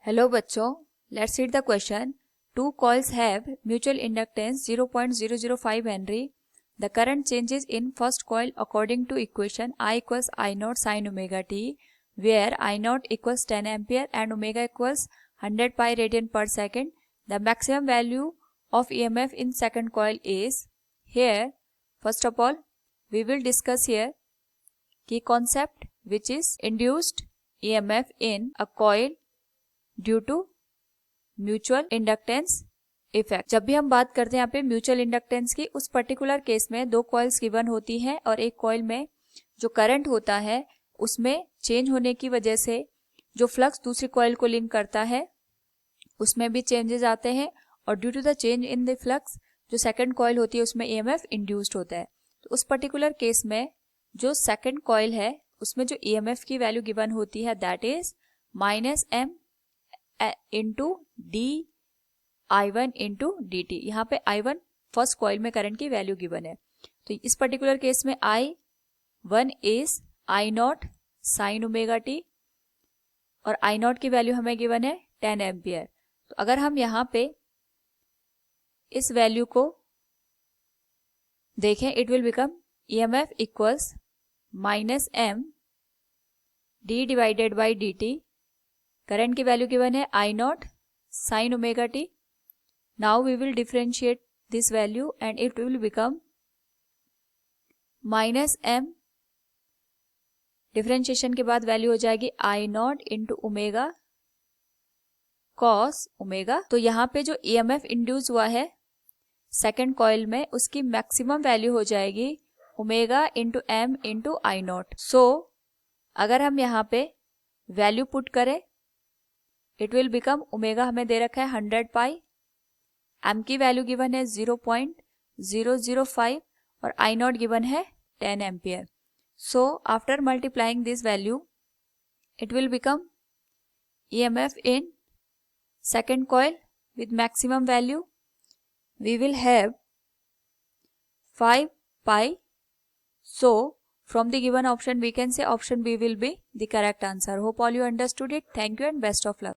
Hello बच्चों, let's read the question. Two coils have mutual inductance 0.005 Henry. The current changes in first coil according to equation I equals I naught sin omega t, where I naught equals 10 ampere and omega equals 100 pi radian per second. The maximum value of EMF in second coil is. Here, first of all, we will discuss here key concept which is induced EMF in a coil due to mutual inductance effect. जब भी हम बात करते हैं यहाँ पे mutual inductance की, उस पर्टिकुलर केस में दो कॉइल्स गिवन होती हैं और एक कॉइल में जो करंट होता है उसमें चेंज होने की वजह से जो फ्लक्स दूसरी कॉइल को लिंक करता है उसमें भी चेंजेस आते हैं और due to the change in the flux जो सेकंड कॉइल होती है उसमें ईएमएफ इंड्यूस्ड होता है. तो उस पर्टिकुलर केस में जो सेकंड कॉइल है उसमें जो ईएमएफ की वैल्यू गिवन होती है that is -m into D I1 into D T. यहाँ पे I1 फर्स्ट कॉइल में करंट की वैल्यू गिवन है. तो इस पर्टिकुलर केस में I1 is I not sine omega T और I नॉट की वैल्यू हमें गिवन है 10 एम्पियर. तो अगर हम यहाँ पे इस वैल्यू को देखें it will become EMF equals -m d divided by d t. Current की वैल्यू गिवन है I not sine omega t. Now we will differentiate this value and it will become -m. Differentiation के बाद value हो जाएगी I not into omega cos omega. तो यहाँ पे जो EMF इंड्यूस हुआ है सेकेंड कॉइल में उसकी मैक्सिमम वैल्यू हो जाएगी omega into m into I naught. So अगर हम यहाँ पे वैल्यू पुट करें इट विल बिकम ओमेगा हमें दे रखा है 100 पाई, m की वैल्यू गिवन है 0.005 और I नॉट गिवन है 10 ampere. So after multiplying this value it will become EMF in second coil with maximum value we will have 5 pi. So from the given option we can say option B will be the correct answer. Hope all you understood it. Thank you and best of luck.